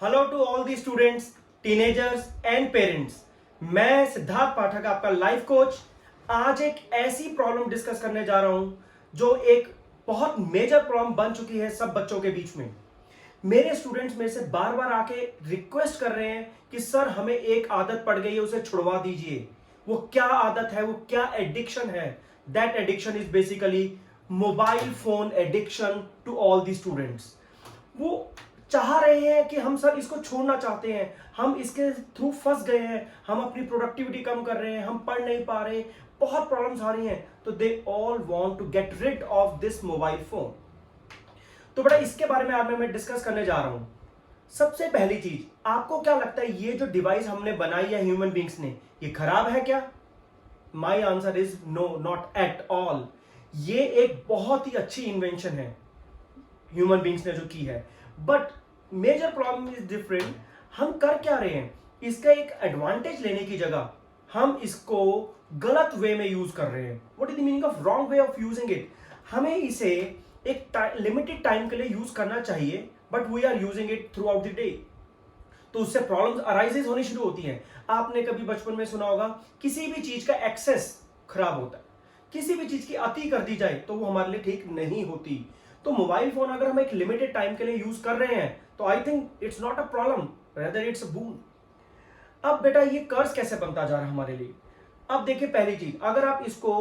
Hello to all the students, teenagers and parents. मैं सिद्धार्थ पाठक, आपका life coach. आज एक ऐसी प्रॉब्लम डिस्कस करने जा रहा हूं जो एक बहुत मेजर प्रॉब्लम बन चुकी है सब बच्चों के बीच में। मेरे स्टूडेंट्स मेरे से बार बार आके रिक्वेस्ट कर रहे हैं कि सर हमें एक आदत पड़ गई है, उसे छुड़वा दीजिए। वो क्या आदत है, वो क्या एडिक्शन है? That addiction is basically mobile phone addiction to all the students. वो चाह रहे हैं कि हम सर इसको छोड़ना चाहते हैं, हम इसके थ्रू फंस गए हैं, हम अपनी प्रोडक्टिविटी कम कर रहे हैं, हम पढ़ नहीं पा रहे, बहुत प्रॉब्लम्स आ रही हैं, तो they all want to get rid of this mobile phone. तो बड़ा इसके बारे में आज मैं डिस्कस करने जा रहा हूं। सबसे पहली चीज, आपको क्या लगता है ये जो डिवाइस हमने बनाई है ह्यूमन बींग्स ने, ये खराब है क्या? My answer is no, not at all. ये एक बहुत ही अच्छी इन्वेंशन है ह्यूमन बींग्स ने जो की है, but major problem is different. हम कर क्या रहे हैं, इसका एक एडवांटेज लेने की जगह हम इसको गलत वे में यूज कर रहे हैं। What is the meaning of wrong way of using it? हमें इसे एक लिमिटेड टाइम के लिए यूज करना चाहिए, but we are using it throughout the day. तो उससे प्रॉब्लम्स अराइजेस होनी शुरू होती हैं। आपने कभी बचपन में सुना होगा, किसी भी चीज का एक्सेस खराब होता है, किसी भी चीज की अति कर दी जाए तो वो हमारे लिए ठीक नहीं होती। तो मोबाइल फोन अगर हम एक लिमिटेड टाइम के लिए यूज कर रहे हैं तो I think it's not a problem, rather it's a boon. अब बेटा ये कर्ज कैसे बनता जा रहा है हमारे लिए? अब देखिए, पहली चीज, अगर आप इसको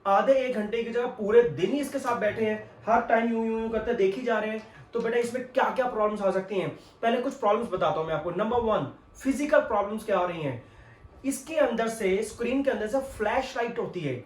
आधे एक घंटे की जगह पूरे दिन ही इसके साथ बैठे हैं, हर टाइम यूं यूं यूं करते देख ही जा रहे हैं, तो बेटा इसमें क्या क्या प्रॉब्लम्स आ सकती हैं। पहले कुछ प्रॉब्लम्स बताता हूं मैं आपको। नंबर वन, फिजिकल प्रॉब्लम्स क्या आ रही हैं। इसके अंदर से, स्क्रीन के अंदर से फ्लैश लाइट होती है।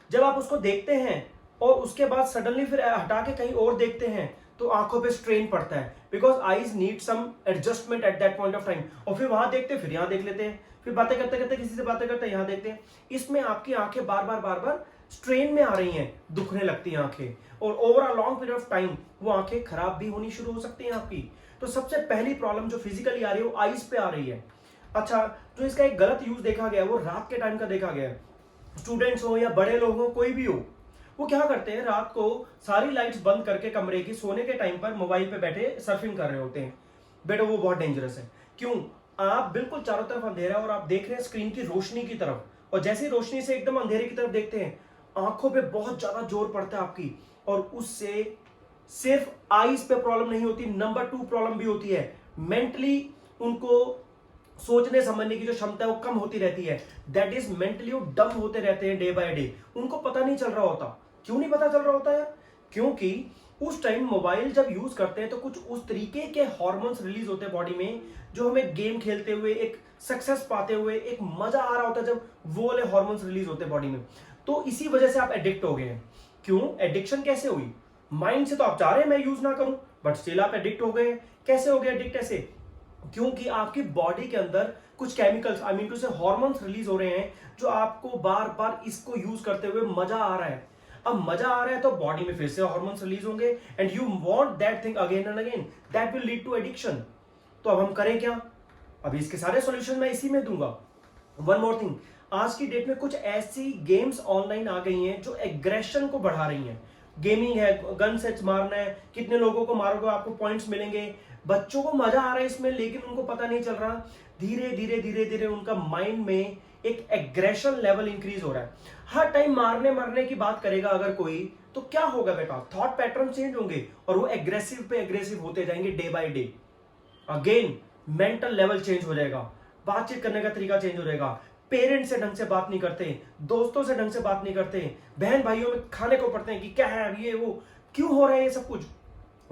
जब आप उसको देखते हैं और उसके बाद सडनली फिर हटा के कहीं और देखते हैं तो आंखों पे स्ट्रेन पड़ता है, because eyes need some adjustment at that point of time. और फिर वहां देखते हैं, फिर यहां देख लेते हैं, फिर बातें करते करते किसी से बातें करते यहां देखते हैं। इसमें आपकी आंखें बार बार स्ट्रेन में आ रही हैं, दुखने लगती हैं आंखें, और over a long period of time वो आंखें खराब भी होनी शुरू हो सकती हैं आपकी। तो सबसे पहली प्रॉब्लम जो फिजिकली आ रही है वो आईज पे आ रही है। अच्छा, जो इसका एक गलत यूज देखा गया है वो रात के टाइम का देखा गया है। स्टूडेंट्स हो या बड़े लोग हो, कोई भी हो, वो क्या करते हैं, रात को सारी लाइट्स बंद करके कमरे की सोने के टाइम पर मोबाइल पे बैठे सर्फिंग कर रहे होते हैं। बेटा वो बहुत डेंजरस है। क्यों? आप बिल्कुल चारों तरफ अंधेरा और आप देख रहे हैं स्क्रीन की रोशनी की तरफ, और जैसी रोशनी से एकदम अंधेरे की तरफ देखते हैं, आंखों पे बहुत ज्यादा जोर पड़ता है आपकी, और उससे सिर्फ आईज पे प्रॉब्लम नहीं होती, नंबर 2 प्रॉब्लम भी होती है। मेंटली उनको सोचने समझने की जो क्षमता है वो कम होती रहती है। दैट इज मेंटली वो डम होते रहते हैं डे बाय डे, उनको पता नहीं चल रहा होता। क्यों नहीं पता चल रहा होता है? क्योंकि उस टाइम मोबाइल जब यूज करते हैं तो कुछ उस तरीके के हार्मोन्स रिलीज होते हैं बॉडी में, जो हमें गेम खेलते हुए, एक सक्सेस पाते हुए एक मजा आ रहा होता है, जब वो वाले हार्मोन्स रिलीज होते हैं बॉडी में। तो इसी वजह से आप एडिक्ट हो गए हैं। क्यों एडिक्शन कैसे हुई? माइंड से तो आप चाह रहे हैं मैं यूज ना करूं, बट स्टिल आप एडिक्ट हो गए। कैसे हो गए एडिक्ट? ऐसे क्योंकि आपकी बॉडी के अंदर कुछ केमिकल्स, आई मीन टू से हार्मोन्स रिलीज हो रहे हैं, जो आपको बार बार इसको यूज करते हुए मजा आ रहा है। अब मजा आ रहा है तो बॉडी में फिर से हार्मोन्स रिलीज होंगे, and you want that thing again and again, that will lead to addiction. तो अब हम करें क्या? अभी इसके सारे सॉल्यूशन मैं इसी में दूंगा। वन मोर थिंग, आज की डेट में कुछ ऐसी गेम्स ऑनलाइन आ गई हैं जो एग्रेशन को बढ़ा रही हैं। गेमिंग है, गन सेट्स मारना है, कितने लोगों को मारोगे आपको पॉइंट्स मिलेंगे। बच्चों को मजा आ रहा है इसमें, लेकिन उनको पता नहीं चल रहा, धीरे धीरे धीरे धीरे उनका माइंड में एक एग्रेशन लेवल इंक्रीज हो रहा है। हर टाइम मारने मरने की बात करेगा अगर कोई, तो क्या होगा बेटा? थॉट पैटर्न चेंज होंगे और वो एग्रेसिव पे एग्रेसिव होते जाएंगे day by day. Again mental level change हो जाएगा, बातचीत करने का तरीका चेंज हो जाएगा, पेरेंट्स से ढंग से बात नहीं करते, दोस्तों से ढंग से बात नहीं करते, बहन भाइयों में खाने को पड़ते हैं कि क्या है ये वो। क्यों हो रहा है ये सब कुछ?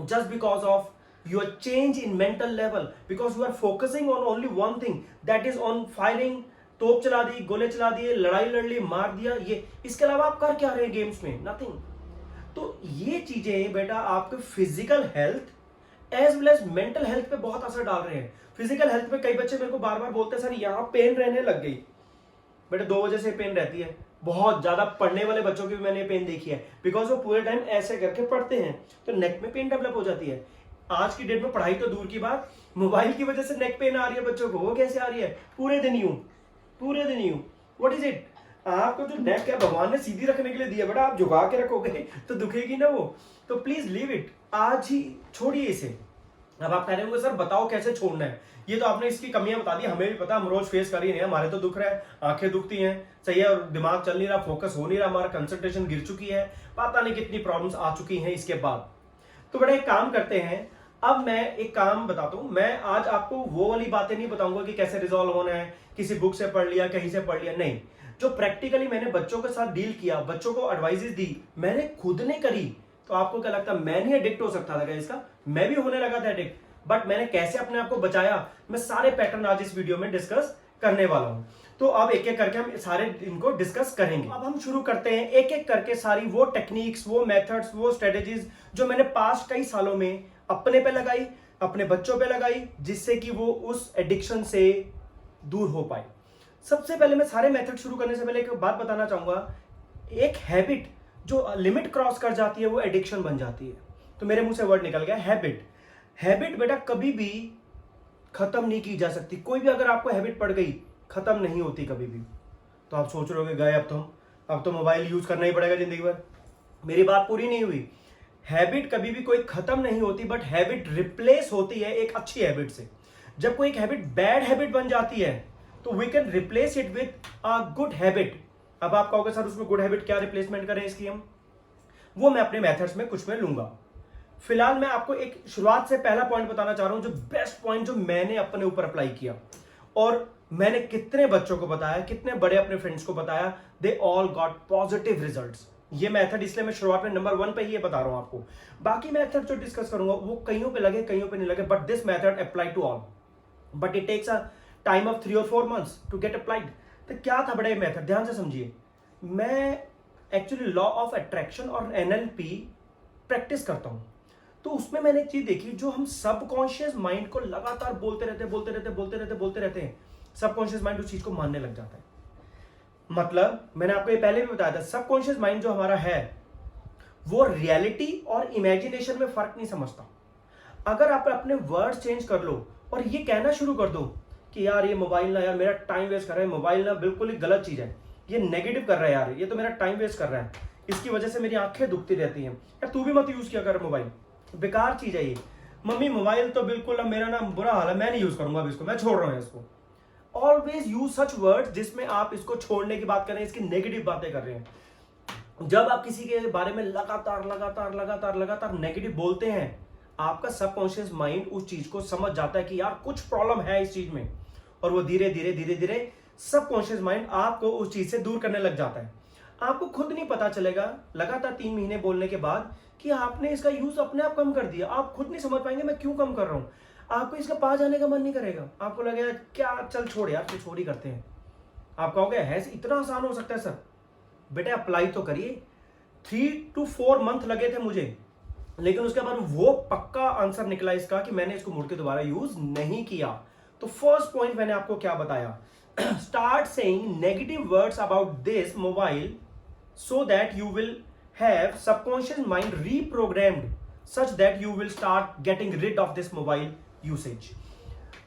Just because of your change in mental level, because you are focusing on only one thing, that is on firing। तोप चला दी, गोले चला दिए, लड़ाई लड़ ली, मार दिया, ये इसके अलावा आप कर क्या रहे हैं गेम्स में? नथिंग। तो ये चीजें बेटा आपके physical health as well as mental health पे बहुत असर डाल रहे हैं। फिजिकल हेल्थ पे कई बच्चे मेरे को बार बार बोलते हैं सर यहाँ पेन रहने लग गई। बेटा 2 वजह से पेन रहती है। बहुत ज्यादा पढ़ने वाले बच्चों की भी मैंने पेन देखी है, बिकॉज वो पूरे टाइम ऐसे करके पढ़ते हैं तो नेक में पेन डेवलप हो जाती है। आज की डेट में पढ़ाई तो दूर की बात, मोबाइल की वजह से नेक पेन आ रही है बच्चों को। वो कैसे आ रही है? पूरे दिन यूं, पूरे दिन यूं। What is it? आपको जो नेक है भगवान ने सीधी रखने के लिए दिया, बेटा आप झुका के रखोगे तो दुखेगी ना वो। तो प्लीज लीव इट, आज ही छोड़िए इसे। अब आप कह रहे होंगे सर बताओ कैसे छोड़ना है, ये तो आपने इसकी कमियां बता दी, हमें भी पता, हम रोज फेस कर ही नहीं है, हमारे तो दुख रहा है, आंखें दुखती हैं, सही है, और दिमाग चल नहीं रहा, फोकस हो नहीं रहा, हमारा कंसंट्रेशन गिर चुकी है, पता नहीं कितनी प्रॉब्लम्स आ चुकी हैं इसके बाद। तो बड़ा एक काम करते हैं, अब मैं एक काम बताता हूं, मैं आज आपको वो वाली बातें नहीं बताऊंगा कि कैसे रिजॉल्व होना है, किसी बुक से पढ़ लिया, कहीं से पढ़ लिया, नहीं। जो प्रैक्टिकली मैंने बच्चों के साथ डील किया, बच्चों को एडवाइजेस दी, मैंने खुद ने करी, तो आपको क्या लगता है मैं नहीं एडिक्ट हो सकता था क्या इसका? मैं भी होने लगा था एडिक्ट, बट मैंने कैसे अपने आप को बचाया, मैं सारे पैटर्न आज इस वीडियो में डिस्कस करने वाला हूं। तो अब एक एक करके हम सारे इनको डिस्कस करेंगे। अब हम शुरू करते हैं एक एक करके सारी वो टेक्निक्स, वो मेथड्स, वो स्ट्रेटेजीज जो मैंने पास्ट कई सालों में अपने पे लगाई, अपने बच्चों पे लगाई, जिससे कि वो उस एडिक्शन से दूर हो पाए। सबसे पहले मैं सारे मेथड शुरू करने से पहले एक बात बताना चाहूंगा, एक हैबिट जो लिमिट क्रॉस कर जाती है वो एडिक्शन बन जाती है। तो मेरे मुंह से वर्ड निकल गया हैबिट। हैबिट बेटा कभी भी खत्म नहीं की जा सकती, कोई भी अगर आपको हैबिट पड़ गई खत्म नहीं होती कभी भी। तो आप सोच रहे हो गए अब तो मोबाइल यूज करना ही पड़ेगा जिंदगी भर। मेरी बात पूरी नहीं हुई। हैबिट कभी भी कोई खत्म नहीं होती, बट हैबिट रिप्लेस होती है एक अच्छी हैबिट से। जब कोई एक हैबिट बैड हैबिट बन जाती है तो we can replace it with a good habit. अब आप कहोगे सर उसमें गुड हैबिट क्या रिप्लेसमेंट करें इसकी हम, वो मैं अपने मेथड्स में कुछ में लूंगा। फिलहाल मैं आपको एक शुरुआत से पहला पॉइंट बताना चाह रहा हूं, जो बेस्ट पॉइंट जो मैंने अपने ऊपर अप्लाई किया, और मैंने कितने बच्चों को बताया, कितने बड़े अपने फ्रेंड्स को बताया, they all got positive results. ये मेथड इसलिए मैं शुरुआत में नंबर 1 पे ही ये बता रहा हूं आपको। बाकी मेथड जो डिस्कस करूंगा वो कईयों पे लगे, कईयों पे नहीं लगे, but this method apply to all, but it takes a time of 3 और 4 मंथ्स टू गेट अप्लाइड। तो क्या था बड़े मेथड, ध्यान से समझिए। मैं एक्चुअली लॉ ऑफ अट्रैक्शन और एनएलपी प्रैक्टिस करता हूं, तो उसमें मैंने एक चीज देखी, जो हम सबकॉन्शियस माइंड को लगातार बोलते रहते हैं, सबकॉन्शियस माइंड उस चीज को मानने लग जाता है। मतलब मैंने आपको ये पहले भी बताया था, सबकॉन्शियस माइंड जो हमारा है वो रियलिटी और इमेजिनेशन में फर्क नहीं समझता। अगर आप अपने वर्ड्स चेंज कर लो और ये कहना शुरू कर दो कि यार ये मोबाइल ना, यार मेरा टाइम वेस्ट कर रहा है, मोबाइल ना बिल्कुल ही गलत चीज है, ये नेगेटिव कर रहा है यार, ये तो मेरा टाइम वेस्ट कर रहा है, इसकी वजह से मेरी आंखें दुखती रहती हैं, यार तू भी मत यूज किया कर मोबाइल, बेकार चीज है ये, मम्मी मोबाइल तो बिल्कुल अब मेरा ना बुरा हाल है, मैं नहीं यूज करूंगा अब इसको, मैं छोड़ रहा हूं इसको। ऑलवेज यूज सच वर्ड्स जिसमें आप इसको छोड़ने की बात कर रहे हैं, इसकी नेगेटिव बातें कर रहे हैं। जब आप किसी के बारे में लगातार नेगेटिव बोलते हैं, आपका सबकॉन्शियस माइंड उस चीज को समझ जाता है कि यार कुछ प्रॉब्लम है इस चीज में, और वो धीरे धीरे सबकॉन्शियस माइंड आपको उस चीज से दूर करने लग जाता है। आपको खुद नहीं पता चलेगा लगातार 3 महीने बोलने के बाद कि आपने इसका यूज अपने आप कम कर दिया। आप खुद नहीं समझ पाएंगे मैं क्यों कम कर रहा हूं, आपको इसका पास जाने का मन नहीं करेगा, आपको लगेगा क्या चल छोड़ यार, तो छोड़ ही करते हैं। आप कहोगे है इतना आसान हो सकता है सर? बेटा अप्लाई तो करिए। 3 to 4 मंथ लगे थे मुझे, लेकिन उसके बाद वो पक्का आंसर निकला इसका कि मैंने इसको मुड़ के दोबारा यूज नहीं किया। तो फर्स्ट पॉइंट मैंने आपको क्या बताया, start saying negative words about this mobile so that you will have subconscious mind reprogrammed such that you will start getting rid of this mobile usage।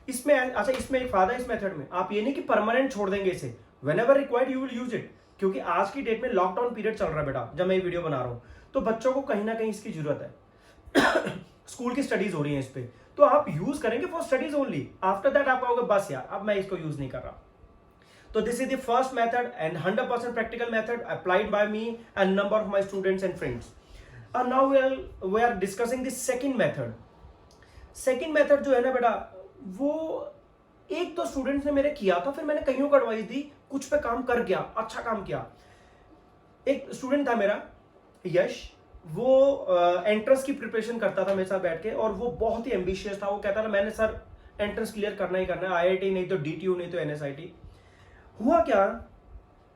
इसमें अच्छा, इसमें एक फायदा इस मेथड में, आप ये नहीं कि परमानेंट छोड़ देंगे इसे, whenever required you will use it, क्योंकि आज की डेट में लॉकडाउन पीरियड चल रहा है बेटा, जब मैं ये वीडियो बना रहा हूं, तो बच्चों को कहीं ना कहीं इसकी जरूरत है स्कूल की स्टडीज हो रही है इस पे, तो आप यूज करेंगे for studies only. After that आप कहोगे बस यार अब मैं इसको यूज नहीं कर रहा। So this is the first method and 100% practical method applied by me and number of my students and friends. And now we are discussing the second method. Second method जो है ना बेटा, वो एक तो स्टूडेंट्स ने मेरे किया था, फिर मैंने कईयों को एडवाइस दी, कुछ पे काम कर गया, अच्छा काम किया। एक स्टूडेंट था मेरा यश, वो एंट्रेंस की प्रिपरेशन करता था मेरे साथ बैठ के, और वो बहुत ही एम्बिशियस था। वो कहता था मैंने सर एंट्रेंस क्लियर करना ही करना है, आईआईटी नहीं तो डीटीयू नहीं तो एनएसआईटी। हुआ क्या,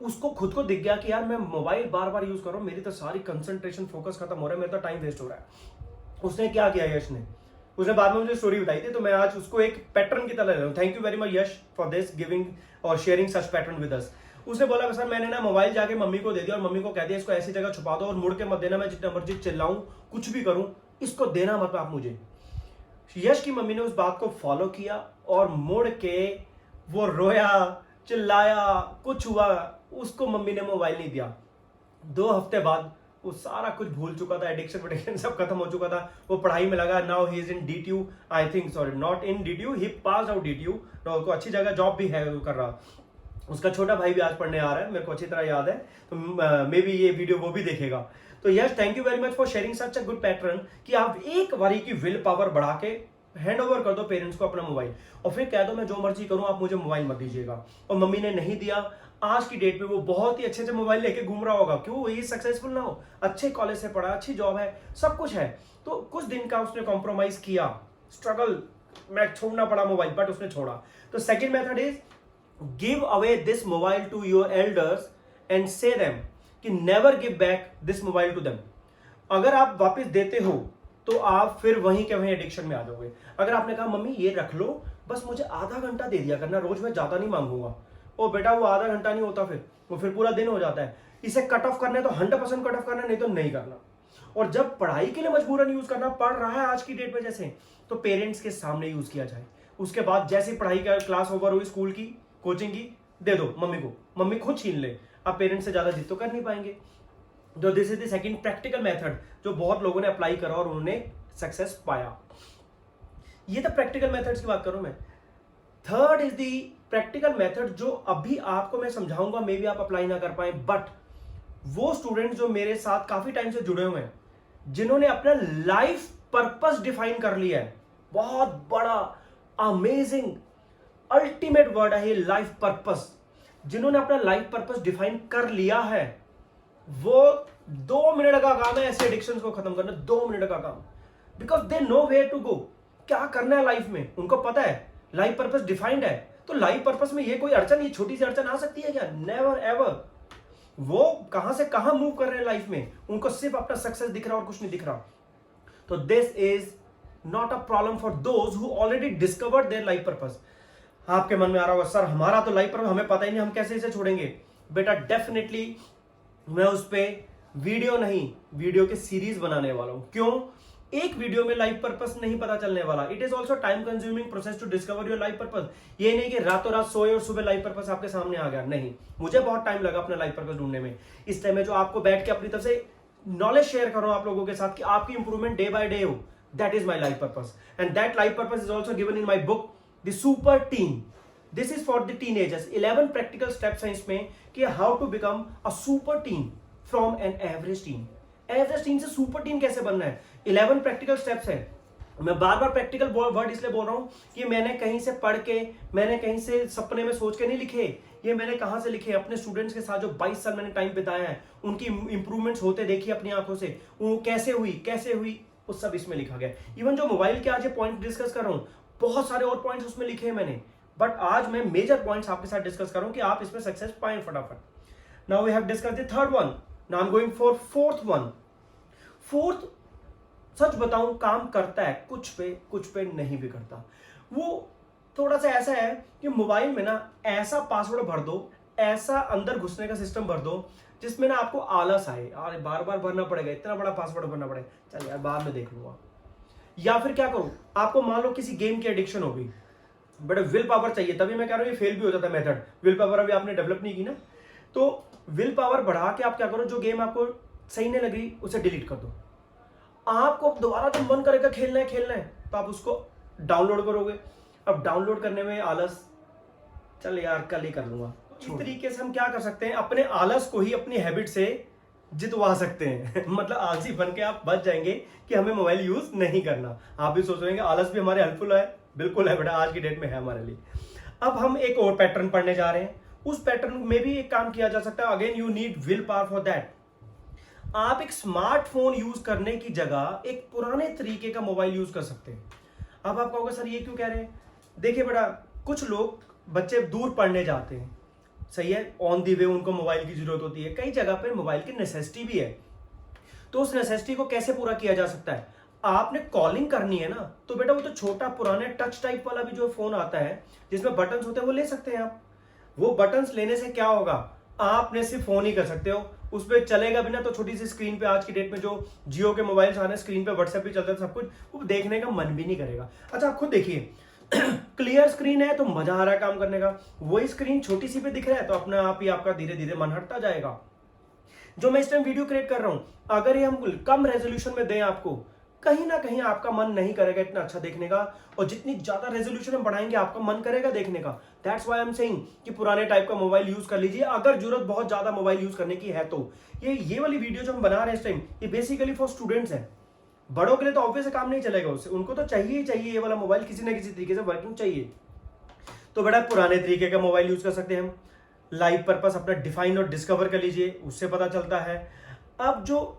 उसको खुद को दिख गया कि यार मैं मोबाइल बार बार यूज कर रहा हूं, मेरी तो सारी कंसंट्रेशन फोकस खत्म हो रहा है, मेरा तो टाइम वेस्ट हो रहा है। उसने क्या किया यश ने, उसने बाद में मुझे स्टोरी बताई थी, तो मैं आज उसको एक पैटर्न की तरह ले रहा हूं। Thank you very much Yash for this giving और sharing such pattern with us. उसने बोला सर मैंने ना मोबाइल जाके मम्मी को दे दिया और मम्मी को कह दिया इसको ऐसी जगह छुपा दो और मुड़ के मत देना, मैं जितना मर्जी चिल्लाऊं कुछ भी करूं इसको देना मत आप मुझे। यश की मम्मी ने उस बात को फॉलो किया और मुड़ के वो रोया, चिल्लाया, कुछ हुआ, उसको मम्मी ने मोबाइल नहीं दिया। 2 हफ्ते बाद वो सारा कुछ भूल चुका था, एडिक्शन वेडिक्शन सब खत्म हो चुका था, वो पढ़ाई में लगा। Now he is in DTU, I think, sorry not in DTU, he pass out DTU, उसको अच्छी जगह जॉब भी है वो कर रहा। उसका छोटा भाई भी आज पढ़ने आ रहा है, मेरे को अच्छी तरह याद है, तो मे बी ये वीडियो वो भी देखेगा। तो yes, thank you very much for sharing such a good pattern कि आप एक बारी की विल पावर बढ़ा के हैंड ओवर कर दो पेरेंट्स को अपना मोबाइल, और फिर कह दो मैं जो मर्जी करूं, आप मुझे मोबाइल मत दीजिएगा। और मम्मी ने नहीं दिया, आज की डेट में वो बहुत ही अच्छे से मोबाइल लेके घूम रहा होगा, क्यों? ये सक्सेसफुल ना हो, अच्छे कॉलेज से पढ़ा, अच्छी जॉब है, सब कुछ है। तो कुछ दिन का उसने कॉम्प्रोमाइज किया, स्ट्रगल में छोड़ना पड़ा मोबाइल, बट उसने छोड़ा। तो second method is give away this mobile to your elders and say them कि never give back this mobile to them. अगर आप वापस देते हो तो आप फिर वहीं के वहीं एडिक्शन में आ जाओगे। अगर आपने कहा मम्मी ये रख लो, बस मुझे आधा घंटा दे दिया करना रोज, मैं ज्यादा नहीं मांगूंगा, ओ बेटा वो आधा घंटा नहीं होता, फिर वो फिर पूरा दिन हो जाता है। इसे कट ऑफ करना है तो 100% कट ऑफ करना है, नहीं तो नहीं करना। और जब पढ़ाई के लिए मजबूरन यूज करना पड़ रहा है आज की डेट में जैसे, तो पेरेंट्स के सामने यूज किया जाए। उसके बाद जैसे पढ़ाई का क्लास ओवर हुई, स्कूल की, कोचिंग की, दे दो मम्मी को, मम्मी खुद छीन ले। आप पेरेंट्स से ज्यादा जिद तो कर नहीं पाएंगे। तो this is the second practical method जो बहुत लोगों ने अप्लाई करा और उन्होंने सक्सेस पाया। ये तो प्रैक्टिकल मेथड्स की बात करूं मैं। Third is the practical method जो अभी आपको मैं समझाऊंगा, मे बी आप अप्लाई ना कर पाए, बट वो स्टूडेंट जो मेरे साथ काफी टाइम से जुड़े हुए हैं, जिन्होंने अपना लाइफ पर्पस डिफाइन कर लिया है, बहुत बड़ा अमेजिंग अल्टीमेट वर्ड है ये लाइफ पर्पस, जिन्होंने अपना लाइफ पर्पस डिफाइन कर लिया है, वो 2 मिनट का काम है ऐसे एडिक्शन को खत्म करना, 2 मिनट का काम। Because they know where to go, क्या करना है लाइफ में, उनको पता है, लाइफ पर्पस डिफाइंड है। तो लाइफ पर्पस में ये कोई अड़चन, ये छोटी सी अड़चन आ सकती है क्या? Never ever. वो कहां से कहां मूव कर रहे हैं लाइफ में, उनको सिर्फ अपना सक्सेस दिख रहा और कुछ नहीं दिख रहा। तो this is not a problem for those who already discovered their life purpose. आपके मन में आ रहा होगा सर हमारा तो लाइफ पर्पस हमें पता ही नहीं, हम कैसे इसे छोड़ेंगे? बेटा डेफिनेटली मैं उस पर वीडियो नहीं, वीडियो के सीरीज बनाने वाला हूं। क्यों? एक वीडियो में लाइफ पर्पस नहीं पता चलने वाला। It is also time consuming process to discover your life purpose. ये नहीं कि रातों रात सोए और सुबह लाइफ पर्पस आपके सामने आ गया, नहीं। मुझे बहुत टाइम लगा अपना लाइफ पर्पस ढूंढने में। इस टाइम में जो आपको बैठ के अपनी तरफ से नॉलेज शेयर करो आप लोगों के साथ कि आपकी इंप्रूवमेंट डे बाय डे हो, that is my life purpose. And that life purpose is also given in my book the super teen. This is for the teenagers. 11 practical steps हैं इसमें कि how to become a super teen from an average teen. Average team से super team कैसे बनना है, 11 practical steps है। मैं बार बार practical word इसलिए बोल रहा हूं कि मैंने कहीं से पढ़ के, मैंने कहीं से सपने में सोच के नहीं लिखे, ये मैंने कहां से लिखे, अपने स्टूडेंट्स के साथ जो 22 साल मैंने टाइम बिताया है, उनकी इंप्रूवमेंट्स होते देखिए अपनी आंखों से, वो कैसे हुई वो सब इसमें लिखा गया। इवन जो मोबाइल के आज ये पॉइंट डिस्कस कर रहा हूं, बहुत सारे और पॉइंट्स उसमें लिखे हैं मैंने, बट आज मैं मेजर पॉइंट्स आपके साथ डिस्कस कर रहा हूं कि आप इसमें सक्सेस पाएं फटाफट। Now we have discuss the third one, now I am going for fourth one. Fourth, सच बताऊं काम करता है, कुछ पे नहीं भी करता। वो थोड़ा सा ऐसा है कि मोबाइल में ना ऐसा पासवर्ड भर दो, ऐसा अंदर घुसने का सिस्टम भर दो जिसमें ना आपको आलस आए, अरे बार बार भरना पड़ेगा, इतना बड़ा पासवर्ड भरना पड़ेगा, चल यार बाद में देख लूंगा। या फिर क्या करो, आपको मान लो किसी गेम की एडिक्शन हो गई, बट विल पावर चाहिए, तभी मैं कह रहा हूं ये फेल भी हो जाता है मेथड। विल पावर अभी आपने डेवलप नहीं की ना, तो विल पावर बढ़ा के आप क्या करो, जो गेम आपको सही नहीं लग रही उसे डिलीट कर दो। आपको दोबारा जब मन करेगा खेलना है तो आप उसको डाउनलोड करोगे। अब डाउनलोड करने में आलस, चल यार कल ही कर लूंगा। इस तरीके से हम क्या कर सकते हैं, अपने आलस को ही अपनी हैबिट से जितवा सकते हैं मतलब आलसी बन के आप बच जाएंगे कि हमें मोबाइल यूज नहीं करना। आप भी सोच रहे हैं आलस भी हमारे हेल्पफुल है, बिल्कुल है बेटा, आज की डेट में है हमारे लिए। अब हम एक और पैटर्न पढ़ने जा रहे हैं, उस पैटर्न में भी एक काम किया जा सकता है। Again you need will power for that. आप एक स्मार्टफोन यूज करने की जगह एक पुराने तरीके का मोबाइल यूज कर सकते हैं। अब आप कहोगे सर ये क्यों कह रहे हैं? देखिए बेटा, कुछ लोग बच्चे दूर पढ़ने जाते हैं, सही है, ऑन दी वे उनको मोबाइल की जरूरत होती है, कई जगह पर मोबाइल की नेसेसिटी भी है। तो उस नेसेसिटी को कैसे पूरा किया जा सकता है? आपने कॉलिंग करनी है ना, तो बेटा वो तो छोटा पुराने टच टाइप वाला भी जो फोन आता है जिसमें बटन्स होते हैं वो ले सकते हैं आप। वो बटन्स लेने से क्या होगा, आपने सिर्फ फोन ही कर सकते हो, उस पर चलेगा भी ना, तो छोटी सी स्क्रीन पे आज की डेट में जो जियो के मोबाइल आ रहे हैं, स्क्रीन पे व्हाट्सएप भी चलता है, सब कुछ, वो देखने का मन भी नहीं करेगा। अच्छा आप खुद देखिए क्लियर स्क्रीन है तो मजा आ रहा है काम करने का, वही स्क्रीन छोटी सी पे दिख रहा है तो अपने आप ही आपका धीरे धीरे मन हटता जाएगा। जो मैं इस टाइम वीडियो क्रिएट कर रहा हूं, अगर ये हम कम रेजोल्यूशन में दें आपको, कहीं ना कहीं आपका मन नहीं करेगा इतना अच्छा देखने का, और जितनी ज्यादा रेजोल्यूशन हम बढ़ाएंगे आपका मन करेगा देखने का। That's why I am saying कि पुराने टाइप का मोबाइल यूज कर लीजिए, अगर जरूरत बहुत ज्यादा मोबाइल यूज करने की है तो। ये वाली वीडियो जो हम बना रहे हैं इस टाइम, ये बेसिकली फॉर स्टूडेंट्स है। बड़ों के लिए तो ऑब्वियस काम नहीं चलेगा, उससे उनको तो चाहिए ही चाहिए ये वाला मोबाइल, किसी ना किसी तरीके से वर्किंग चाहिए। तो बड़ा पुराने तरीके का मोबाइल यूज कर सकते हैं हम। लाइफ पर्पस अपना डिफाइन और डिस्कवर कर लीजिए, उससे पता चलता है। अब जो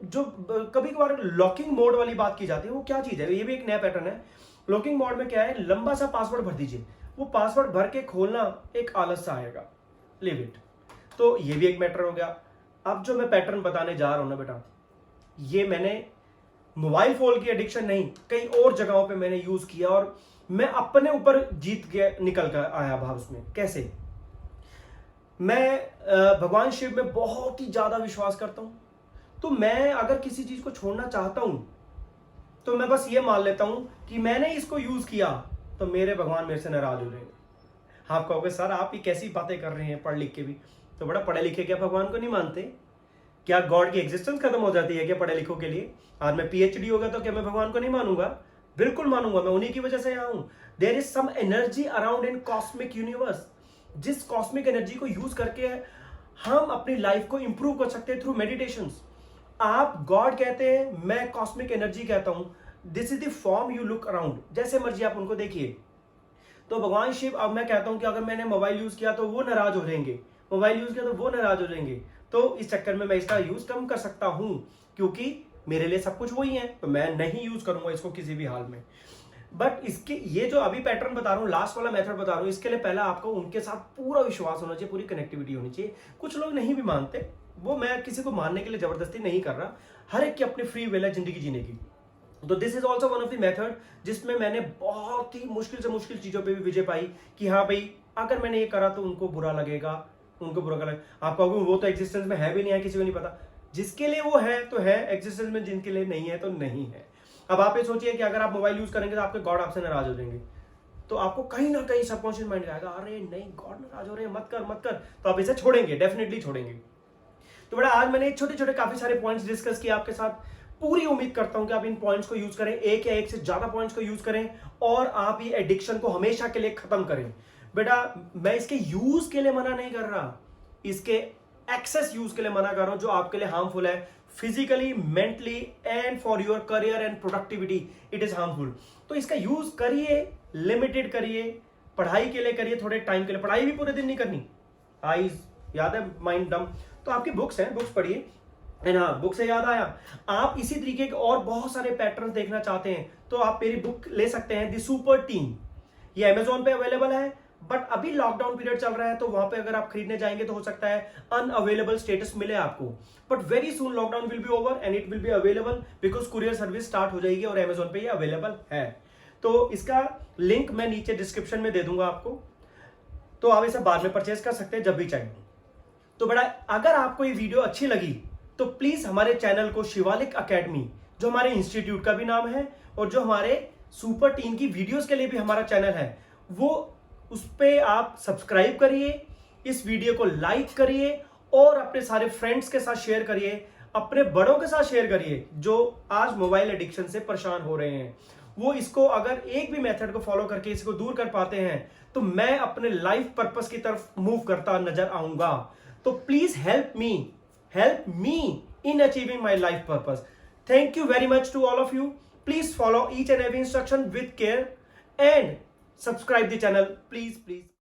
कभी कभार लॉकिंग मोड वाली बात की जाती है, वो क्या चीज है, ये भी एक नया पैटर्न है। लॉकिंग मोड में क्या है, लंबा सा पासवर्ड भर दीजिए, वो पासवर्ड भर के खोलना एक आलस सा आएगा, लीव इट। तो ये भी एक मैटर हो गया। अब जो मैं पैटर्न बताने जा रहा हूं ना बेटा, ये मैंने मोबाइल फोन की एडिक्शन नहीं, कई और जगहों पे मैंने यूज किया, और मैं अपने ऊपर जीत के निकल कर आया भाव उसमें। कैसे? मैं भगवान शिव में बहुत ही ज्यादा विश्वास करता हूं, तो मैं अगर किसी चीज को छोड़ना चाहता हूं तो मैं बस ये मान लेता हूं कि मैंने इसको यूज किया तो मेरे भगवान मेरे से नाराज हो जाएंगे। आप कहोगे सर आप ही कैसी बातें कर रहे हैं पढ़ लिख के भी, तो बड़ा पढ़े लिखे क्या भगवान को नहीं मानते? क्या गॉड की एग्जिस्टेंस खत्म हो जाती है क्या पढ़े लिखों के लिए? आज मैं पीएचडी होगा तो क्या मैं भगवान को नहीं मानूंगा? बिल्कुल मानूंगा, मैं उन्हीं की वजह से यहाँ हूं। There is some energy around in cosmic universe, जिस कॉस्मिक एनर्जी को यूज करके हम अपनी लाइफ को इंप्रूव कर सकते हैं थ्रू मेडिटेशन। आप गॉड कहते हैं, मैं कॉस्मिक एनर्जी कहता हूं। This is the form you look around, जैसे मर्जी आप उनको देखिए। तो भगवान शिव, अब मैं कहता हूं कि अगर मैंने मोबाइल यूज किया तो वो नाराज हो जाएंगे, मोबाइल यूज किया तो वो नाराज हो जाएंगे, तो इस चक्कर में मैं इसका यूज कम कर सकता हूं, क्योंकि मेरे लिए सब कुछ वही है, तो मैं नहीं यूज करूंगा इसको किसी भी हाल में। बट इसके ये जो अभी पैटर्न बता रहा हूँ, लास्ट वाला मेथड बता रहा हूँ, इसके लिए पहला आपको उनके साथ पूरा विश्वास होना चाहिए, पूरी कनेक्टिविटी होनी चाहिए। कुछ लोग नहीं भी मानते, वो मैं किसी को मानने के लिए जबरदस्ती नहीं कर रहा, हर एक की अपनी फ्री विल है जिंदगी जीने की। तो this is also one of the method जिसमें मैंने बहुत ही मुश्किल से मुश्किल चीजों पे भी विजय पाई, कि हाँ भाई अगर मैंने ये करा तो उनको बुरा लगेगा, उनको बुरा लगेगा। आप कहोगे वो तो एग्जिस्टेंस में है भी नहीं है, किसी को नहीं पता। जिसके लिए वो है तो है एग्जिस्टेंस में, जिनके लिए नहीं है तो नहीं है। अब आप ये सोचिए कि अगर आप मोबाइल यूज करेंगे तो आपके गॉड आपसे नाराज हो जाएंगे, तो आपको कहीं ना कहीं सबकॉन्शियस माइंड आएगा, अरे नहीं गॉड नाराज हो रहे हैं, मत कर मत कर, तो आप इसे छोड़ेंगे, डेफिनेटली छोड़ेंगे। तो बड़ा आज मैंने छोटे छोटे काफी सारे पॉइंट्स डिस्कस किए आपके साथ। पूरी उम्मीद करता हूं कि आप इन पॉइंट्स को यूज करें, एक या एक से ज्यादा पॉइंट्स को यूज करें, और आप ये एडिक्शन को हमेशा के लिए खत्म करें। बेटा मैं इसके यूज के लिए मना नहीं कर रहा, इसके एक्सेस यूज के लिए मना कर रहा हूं, जो आपके लिए हार्मफुल है physically, mentally and for your career and productivity, it is harmful. तो इसका यूज करिए, लिमिटेड करिए, पढ़ाई के लिए करिए, थोड़े टाइम के लिए। पढ़ाई भी पूरे दिन नहीं करनी, आईज याद है, माइंड डम। तो आपकी बुक्स हैं, बुक्स पढ़िए। एंड हाँ, बुक से याद आया, आप इसी तरीके के और बहुत सारे पैटर्न देखना चाहते हैं तो आप मेरी बुक ले सकते हैं, द सुपर टीम। ये अमेजोन पे अवेलेबल है, बट अभी लॉकडाउन पीरियड चल रहा है, तो वहां पे अगर आप खरीदने जाएंगे तो हो सकता है अनअवेलेबल स्टेटस मिले आपको। But very soon lockdown will be over and it will be available, because courier service start हो जाएगी और अमेजोन पे ये अवेलेबल है। तो इसका लिंक मैं नीचे डिस्क्रिप्शन में दे दूंगा आपको, तो आप इसे बाद में परचेज कर सकते हैं जब भी चाहिए। तो बड़ा अगर आपको ये वीडियो अच्छी लगी तो प्लीज हमारे चैनल को शिवालिक एकेडमी, जो हमारे इंस्टीट्यूट का भी नाम है और जो हमारे सुपर टीम की वीडियोस के लिए भी हमारा चैनल है, वो उस पे आप सब्सक्राइब करिए, इस वीडियो को लाइक करिए और अपने सारे फ्रेंड्स के साथ शेयर करिए, अपने बड़ों के साथ शेयर करिए जो आज मोबाइल एडिक्शन से परेशान हो रहे हैं। वो इसको अगर एक भी मेथड को फॉलो करके इसको दूर कर पाते हैं तो मैं अपने लाइफ पर्पस की तरफ मूव करता नजर आऊंगा। तो please help me in achieving my life purpose. Thank you very much to all of you. Please follow each and every instruction with care and subscribe the channel. Please.